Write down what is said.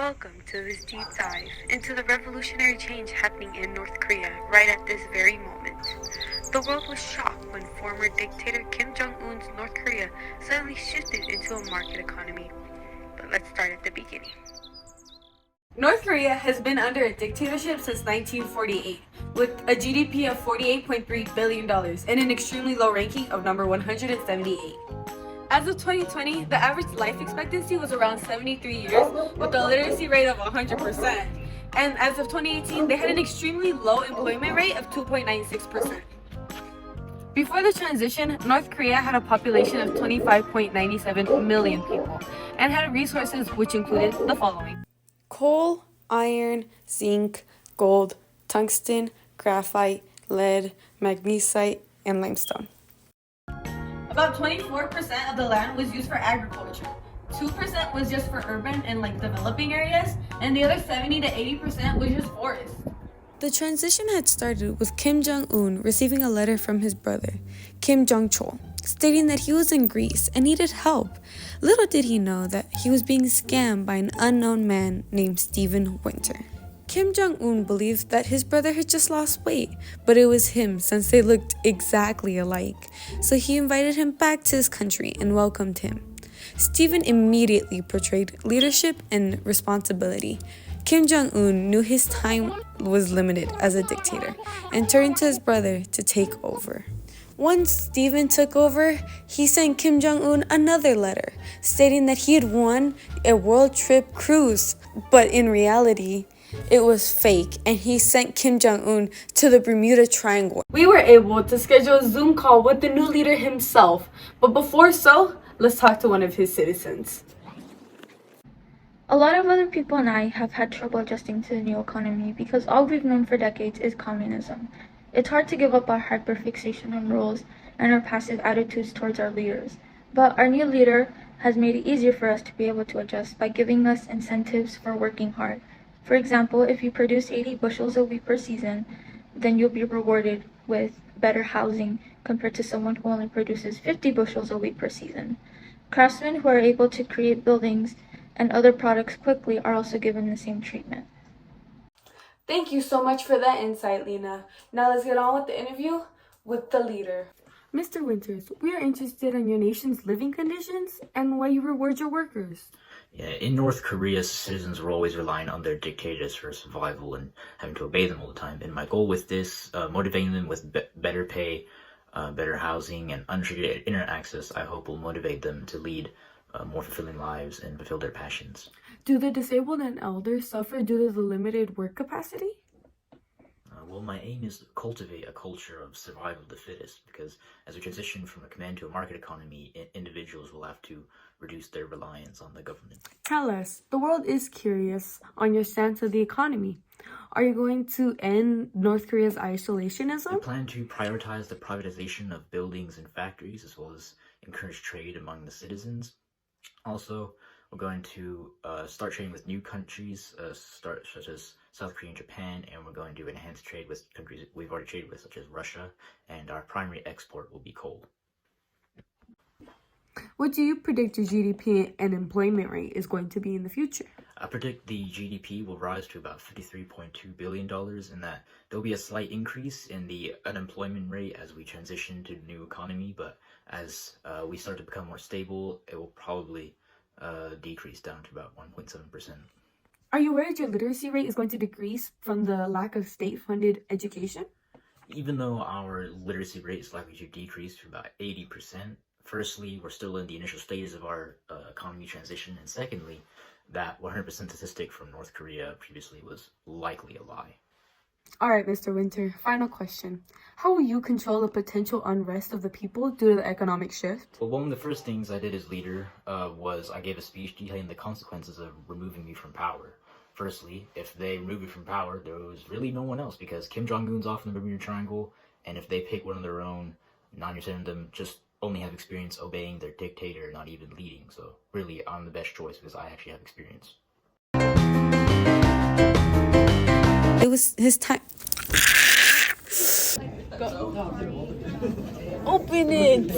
Welcome to this deep dive into the revolutionary change happening in North Korea right at this very moment. The world was shocked when former dictator Kim Jong-un's North Korea suddenly shifted into a market economy. But let's start at the beginning. North Korea has been under a dictatorship since 1948, with a GDP of $48.3 billion and an extremely low ranking of number 178. As of 2020, the average life expectancy was around 73 years, with a literacy rate of 100%. And as of 2018, they had an extremely low employment rate of 2.96%. Before the transition, North Korea had a population of 25.97 million people and had resources which included the following: coal, iron, zinc, gold, tungsten, graphite, lead, magnesite, and limestone. About 24% of the land was used for agriculture, 2% was just for urban and developing areas, and the other 70 to 80% was just forest. The transition had started with Kim Jong-un receiving a letter from his brother, Kim Jong-chol, stating that he was in Greece and needed help. Little did he know that he was being scammed by an unknown man named Stephen Winter. Kim Jong-un believed that his brother had just lost weight, but it was him since they looked exactly alike. So he invited him back to his country and welcomed him. Stephen immediately portrayed leadership and responsibility. Kim Jong-un knew his time was limited as a dictator and turned to his brother to take over. Once Stephen took over, he sent Kim Jong-un another letter stating that he had won a world trip cruise, but in reality, it was fake, and he sent Kim Jong-un to the Bermuda Triangle. We were able to schedule a Zoom call with the new leader himself, but before so, let's talk to one of his citizens. A lot of other people and I have had trouble adjusting to the new economy because all we've known for decades is communism. It's hard to give up our hyperfixation on rules and our passive attitudes towards our leaders, but our new leader has made it easier for us to be able to adjust by giving us incentives for working hard. For example, if you produce 80 bushels a week per season, then you'll be rewarded with better housing compared to someone who only produces 50 bushels a week per season. Craftsmen who are able to create buildings and other products quickly are also given the same treatment. Thank you so much for that insight, Lina. Now let's get on with the interview with the leader. Mr. Winters, we are interested in your nation's living conditions and why you reward your workers. Yeah, in North Korea, citizens were always relying on their dictators for survival and having to obey them all the time. And my goal with this, motivating them with better pay, better housing, and unrestricted internet access, I hope will motivate them to lead more fulfilling lives and fulfill their passions. Do the disabled and elders suffer due to the limited work capacity? Well, my aim is to cultivate a culture of survival of the fittest, because as we transition from a command to a market economy, individuals will have to reduce their reliance on the government. Tell us, the world is curious on your stance of the economy. Are you going to end North Korea's isolationism? We plan to prioritize the privatization of buildings and factories, as well as encourage trade among the citizens. Also, we're going to start trading with new countries, such as South Korea and Japan, and we're going to enhance trade with countries we've already traded with, such as Russia, and our primary export will be coal. What do you predict your GDP and employment rate is going to be in the future? I predict the GDP will rise to about $53.2 billion, and that there'll be a slight increase in the unemployment rate as we transition to the new economy, but as we start to become more stable, it will probably decrease down to about 1.7%. Are you worried your literacy rate is going to decrease from the lack of state-funded education? Even though our literacy rate is likely to decrease to about 80%, firstly, we're still in the initial stages of our economy transition, and secondly, that 100% statistic from North Korea previously was likely a lie. All right, Mr. Winter, final question. How will you control the potential unrest of the people due to the economic shift? Well, one of the first things I did as leader was I gave a speech detailing the consequences of removing me from power. Firstly, if they remove me from power, there was really no one else, because Kim Jong-un's off in the Bermuda Triangle, and if they pick one of their own, 90% of them just only have experience obeying their dictator, not even leading. So really, I'm the best choice because I actually have experience. It was his time. Open it!